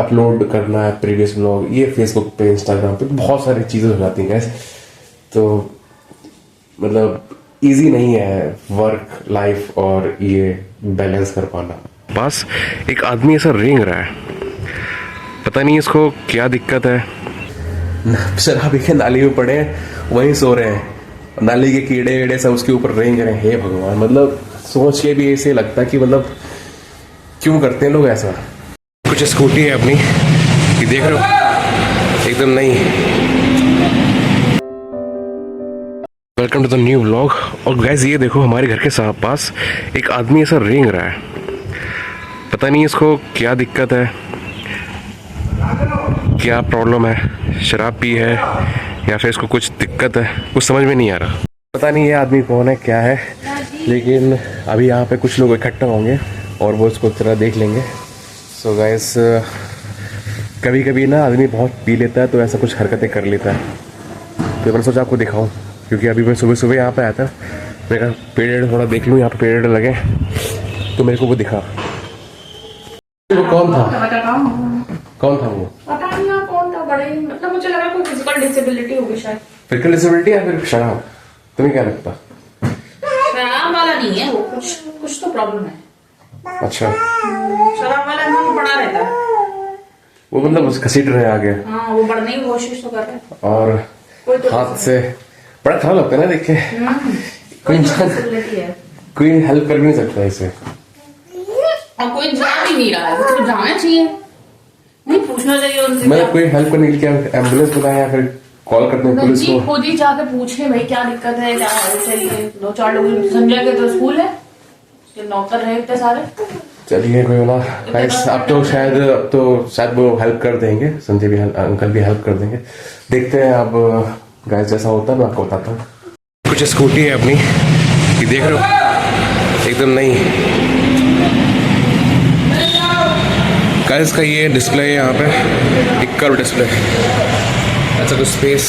Upload करना है previous blog, ये फेसबुक पे इंस्टाग्राम पे बहुत सारी चीज़ें हो जाती हैं guys। तो मतलब इजी नहीं है वर्क लाइफ और ये बैलेंस कर पाना। बस एक आदमी ऐसा रेंग रहा है, पता नहीं इसको क्या दिक्कत है। शराबी के नाली में पड़े हैं, वहीं सो रहे हैं, नाली के कीड़े वीड़े सब उसके ऊपर रेंग रहे हैं। हे भगवान, मतलब सोच के भी ऐसे लगता है कि मतलब क्यों करते हैं लोग ऐसा। कुछ स्कूटी है अपनी, ये देख रहे हो, एकदम नई। Welcome to the new vlog. और गाइस ये देखो, हमारे घर के पास एक आदमी ऐसा रेंग रहा है, पता नहीं इसको क्या दिक्कत है, क्या प्रॉब्लम है, शराब पी है या फिर इसको कुछ दिक्कत है, कुछ समझ में नहीं आ रहा। पता नहीं ये आदमी कौन है, क्या है, लेकिन अभी यहाँ पे कुछ लोग इकट्ठा होंगे और वो इसको तरह देख लेंगे। सो गाइस, कभी कभी ना आदमी बहुत पी लेता है तो ऐसा कुछ हरकतें कर लेता है, तो मैंने सोचा आपको दिखाऊं, क्योंकि अभी मैं सुबह सुबह यहाँ पे आया था, मेरा पेड़ थोड़ा देख लूँ, यहाँ पे पेड़ लगे तो मेरे को वो दिखा। वो कौन था, कौन था वो? पता नहीं यार कौन था, बड़े मतलब मुझे लगा कोई फिजिकल डिसेबिलिटी होगी शायद। फिजिकल डिसेबिलिटी या फिर शराब, तुम्हें क्या लगता? शराब वाला नहीं है वो, कुछ तो प्रॉब्लम है। अच्छा, शराब वाला ना पड़ा रहता है वो मतलब उस घसीट रहे आगे। हाँ, वो बढ़ने की कोशिश तो कर रहा है और कोई तो हाथ से बड़ा खराब लगता है ना देख के। कोई इंसान डिसेबिलिटी है कोई हेल्प कर भी नहीं सकता इसे, और कोई जा भी नहीं रहा है, तो जाना चाहिए, नहीं पूछना चाहिए उनसे। मतलब कोई हेल्प करने के लिए क्या एम्बुलेंस बुलाए या फिर कॉल करते हैं पुलिस को? खुद ही जाके पूछे भाई क्या दिक्कत है, क्या है, चलिए 2-4 लोग। संजय के तो स्कूल है, उसके नौकर है इतने सारे। चलिए कोई ना गाइस, अब तो शायद वो हेल्प कर देंगे, संजय भी अंकल भी हेल्प कर देंगे, देखते हैं अब गाइस जैसा होता है मैं आपको बताता हूँ। कुछ स्कूटी है अपनी, ये देख रहे हो, एकदम नई। गाइस का ये डिस्प्ले है यहाँ पे, एक कर्व डिस्प्ले, अच्छा तो स्पेस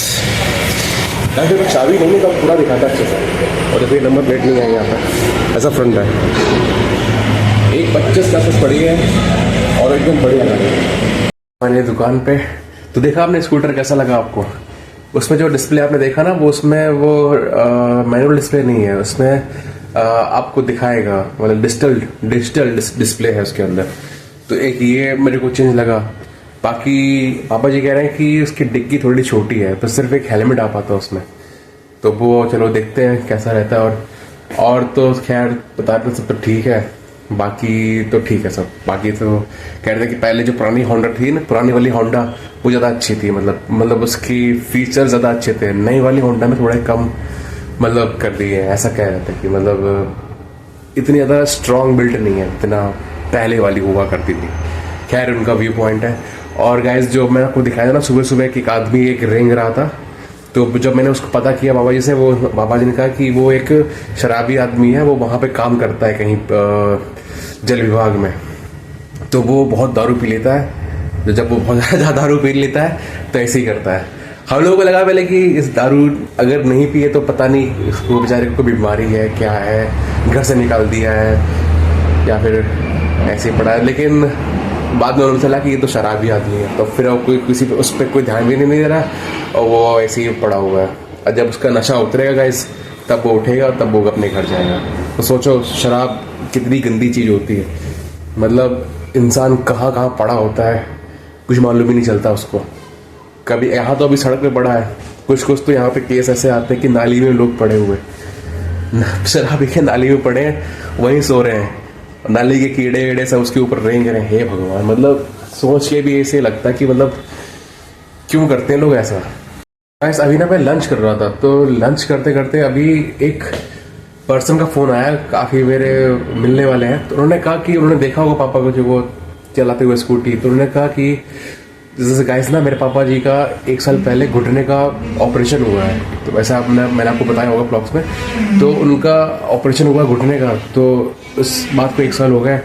तो चाबी नहीं है तो पूरा दिखाता है अच्छे से। और देखिए नंबर प्लेट नहीं है यहाँ पे, ऐसा फ्रंट है। 1.25 का पड़ी है और एकदम बढ़िया लगा मैंने दुकान पे। तो देखा आपने स्कूटर, कैसा लगा आपको? उसमें जो डिस्प्ले आपने देखा ना, वो उसमें वो मैनुअल डिस्प्ले नहीं है, उसमें आपको दिखाएगा, मतलब डिजिटल डिस्प्ले है उसके अंदर। तो एक ये मेरे को चेंज लगा। बाकी पापा जी कह रहे हैं कि उसकी डिग्गी थोड़ी छोटी है, तो सिर्फ एक हेलमेट आ पाता उसमें, तो वो चलो देखते हैं कैसा रहता है। और तो खैर बताते सब तो ठीक है, बाकी तो ठीक है सब। बाकी तो कह रहे थे कि पहले जो पुरानी होंडा थी ना, पुरानी वाली होंडा वो ज़्यादा अच्छी थी, मतलब उसकी फीचर ज़्यादा अच्छे थे। नई वाली होंडा में थोड़े कम मतलब कर दी है, ऐसा कह रहे थे कि मतलब इतनी ज़्यादा स्ट्रॉन्ग बिल्ड नहीं है, इतना पहले वाली हुआ करती थी। खैर उनका व्यू पॉइंट है। और गाइस जो मैं आपको दिखाया था ना सुबह सुबह कि एक आदमी एक रेंग रहा था, तो जब मैंने उसको पता किया बाबा जी से, वो बाबा जी ने कहा कि वो एक शराबी आदमी है, वो वहाँ पे काम करता है कहीं जल विभाग में, तो वो बहुत दारू पी लेता है। तो जब वो बहुत ज़्यादा दारू पी लेता है तो ऐसे ही करता है। हम लोगों को लगा पहले कि इस दारू अगर नहीं पिए तो पता नहीं इसको बेचारे को बीमारी है, क्या है, घर से निकाल दिया है या फिर ऐसे ही पड़ा है, लेकिन बाद में उन्होंने चला कि ये तो शराबी आदमी है। तो फिर कोई किसी पे उस पर कोई ध्यान भी नहीं दे रहा और वो ऐसे ही पड़ा हुआ है। और जब उसका नशा उतरेगा गाइस, तब वो उठेगा, तब वो अपने घर जाएगा। तो सोचो शराब कितनी गंदी चीज़ होती है, मतलब इंसान कहाँ कहाँ पड़ा होता है कुछ मालूम ही नहीं चलता उसको। कभी यहाँ तो अभी सड़क पे पड़ा है, कुछ तो यहाँ पे केस ऐसे आते हैं कि नाली में लोग पड़े हुए, शराबी के नाली में पड़े हैं, वहीं सो रहे हैं, नाली के कीड़े वीड़े सब उसके ऊपर रेंग रहे हैं। हे भगवान, मतलब सोच के भी ऐसे लगता है कि मतलब क्यों करते हैं लोग ऐसा। गाइस अभी ना मैं लंच कर रहा था, तो लंच करते करते अभी एक पर्सन का फोन आया, काफी मेरे मिलने वाले हैं। तो उन्होंने कहा कि उन्होंने देखा होगा पापा को जो वो चलाते हुए स्कूटी, तो उन्होंने कहा कि जैसे गाइस ना मेरे पापा जी का 1 साल पहले घुटने का ऑपरेशन हुआ है। तो वैसा मैंने आपको बताया होगा ब्लॉग्स में, तो उनका ऑपरेशन हुआ घुटने का, तो उस बात को 1 साल हो गया।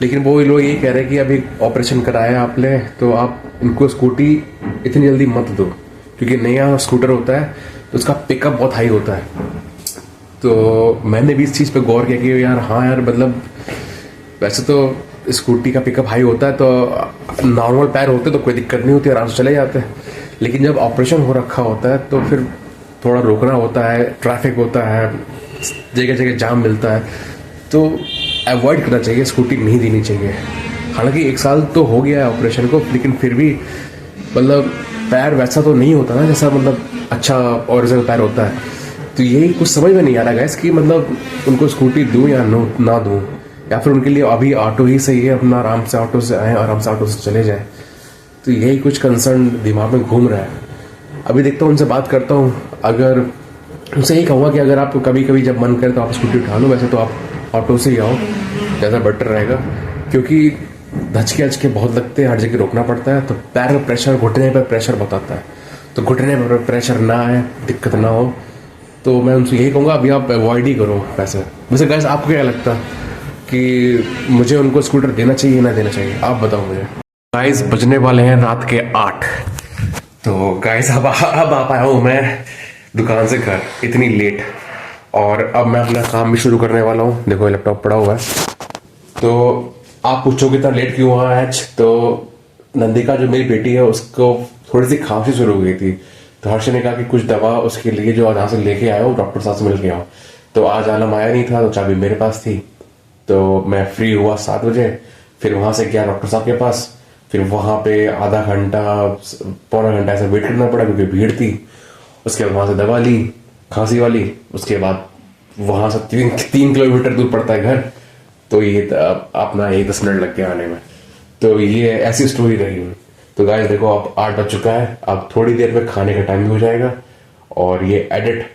लेकिन वो लोग ये कह रहे हैं कि अभी ऑपरेशन कराया आपने, तो आप उनको स्कूटी इतनी जल्दी मत दो, क्योंकि नया स्कूटर होता है तो उसका पिकअप बहुत हाई होता है। तो मैंने भी इस चीज़ पे गौर किया कि यार हाँ यार, मतलब वैसे तो स्कूटी का पिकअप हाई होता है तो नॉर्मल पैर होते तो कोई दिक्कत नहीं होती, आराम से चले जाते हैं। लेकिन जब ऑपरेशन हो रखा होता है तो फिर थोड़ा रोकना होता है, ट्रैफिक होता है, जगह जगह जाम मिलता है, तो अवॉइड करना चाहिए, स्कूटी नहीं देनी चाहिए। हालांकि 1 साल तो हो गया है ऑपरेशन को, लेकिन फिर भी मतलब पैर वैसा तो नहीं होता ना जैसा मतलब अच्छा ओरिजिनल पैर होता है। तो यही कुछ समझ में नहीं आ रहा गाइस कि मतलब उनको स्कूटी दूं या ना दूं, या फिर उनके लिए अभी ऑटो ही सही है, अपना आराम से ऑटो से आए, आराम से ऑटो से चले जाए। तो यही कुछ कंसर्न दिमाग में घूम रहा है। अभी देखता हूँ, उनसे बात करता हूँ। अगर उनसे यही कहूँगा कि अगर आप कभी कभी जब मन करे तो आप स्कूटी उठा लो, वैसे तो आप ऑटो से ही आओ, ज़्यादा बेटर रहेगा। क्योंकि धचके अचके बहुत लगते हैं, हर जगह रोकना पड़ता है, तो पैर में प्रेशर, घुटने पर प्रेशर बताता है। तो घुटने पर प्रेशर ना आए, दिक्कत ना हो, तो मैं उनसे यही कहूँगा अभी आप अवॉइड ही करो। वैसे गाइस आपको क्या लगता है कि मुझे उनको स्कूटर देना चाहिए ना देना चाहिए, आप बताओ मुझे। गाइस बजने वाले हैं रात के 8। तो गाइस अब आ पाया हूँ मैं दुकान से घर इतनी लेट, और अब मैं अपना काम भी शुरू करने वाला हूँ। देखो लैपटॉप पड़ा हुआ है। तो आप पूछोगे इतना लेट क्यों हुआ आज, तो नंदिका जो मेरी बेटी है उसको थोड़ी सी खांसी शुरू हो गई थी, तो हर्ष ने कहा कि कुछ दवा उसके लिए जो यहाँ से लेके आया हो, डॉक्टर साहब से मिल के आओ। तो आज आलम आया नहीं था, तो चाबी मेरे पास थी, तो मैं फ्री हुआ 7 बजे, फिर वहां से गया डॉक्टर साहब के पास। फिर वहां पे आधा घंटा पौना घंटा ऐसा वेट करना पड़ा क्योंकि भीड़ थी। उसके बाद वहां से दवा ली खांसी वाली, उसके बाद वहां से 3 किलोमीटर दूर पड़ता है घर, तो ये अपना 10 मिनट लग गया आने में। तो ये ऐसी स्टोरी रही हुई। तो गाइस देखो अब 8 बज चुका है, अब थोड़ी देर में खाने का टाइम भी हो जाएगा और ये एडिट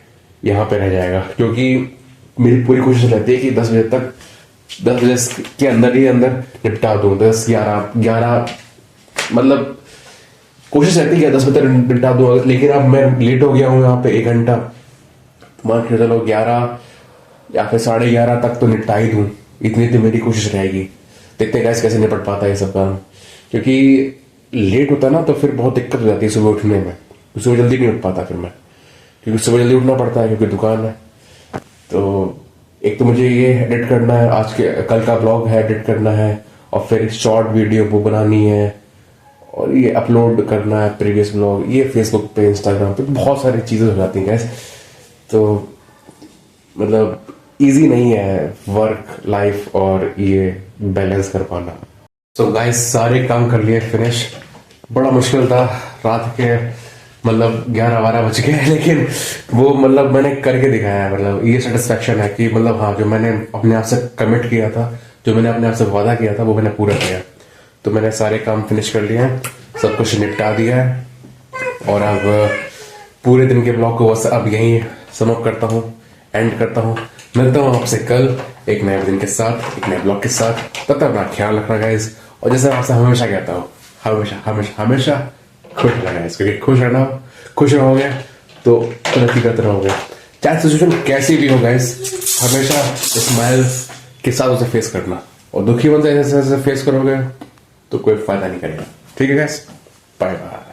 यहाँ पे रह जाएगा, क्योंकि मेरी पूरी कोशिश रहती है कि 10 बजे तक 10 बजे के अंदर ही अंदर निपटा दूं। 10-11 मतलब कोशिश रहती है 10 बजे तक निपटा दूं, लेकिन अब मैं लेट हो गया हूँ यहाँ पे 1 घंटा। मान के चलो 11 या फिर 11:30 तक तो निपटा ही दूं, इतनी तो मेरी कोशिश रहेगी। देखते हैं गाइस कैसे निपट पाता है ये सब काम, क्योंकि लेट होता है ना तो फिर बहुत दिक्कत हो जाती है सुबह उठने में। सुबह जल्दी नहीं उठ पाता फिर मैं, क्योंकि सुबह जल्दी उठना पड़ता है क्योंकि दुकान है। तो एक तो मुझे ये एडिट करना है, कल का ब्लॉग है एडिट करना है, और फिर शॉर्ट वीडियो वो बनानी है, और ये अपलोड करना है प्रीवियस ब्लॉग, ये फेसबुक पे इंस्टाग्राम पे बहुत सारी चीज़ें हो जाती हैं गैस। तो मतलब इजी नहीं है वर्क लाइफ और ये बैलेंस कर पाना। तो गाइस सारे काम कर लिए फिनिश। बड़ा मुश्किल था, रात के मतलब 11-12 बज गए, लेकिन वो मतलब मैंने करके दिखाया है। मतलब ये सेटिस्फेक्शन है कि मतलब हाँ, जो मैंने अपने आप से कमिट किया था, जो मैंने अपने आप से वादा किया था, वो मैंने पूरा किया। तो मैंने सारे काम फिनिश कर लिए हैं, सब कुछ निपटा दिया है, और अब पूरे दिन के ब्लॉग को बस अब यहीं समाप्त करता हूँ, एंड करता हूँ। मिलता हूँ आपसे कल एक नए दिन के साथ, एक नए ब्लॉग के साथ। तब तक अपना ख्याल रखना गाइस, और जैसे आपसे हमेशा कहता हूँ, हमेशा खुश रहना गाइस, क्योंकि खुश रहोगे तो तरक्की करते रहोगे। चाहे सिचुएशन कैसी भी हो गाइस, हमेशा स्माइल के साथ उसे फेस करना, और दुखी बन से ऐसे फेस करोगे तो कोई फायदा नहीं करेगा। ठीक है गाइस, बाय बाय।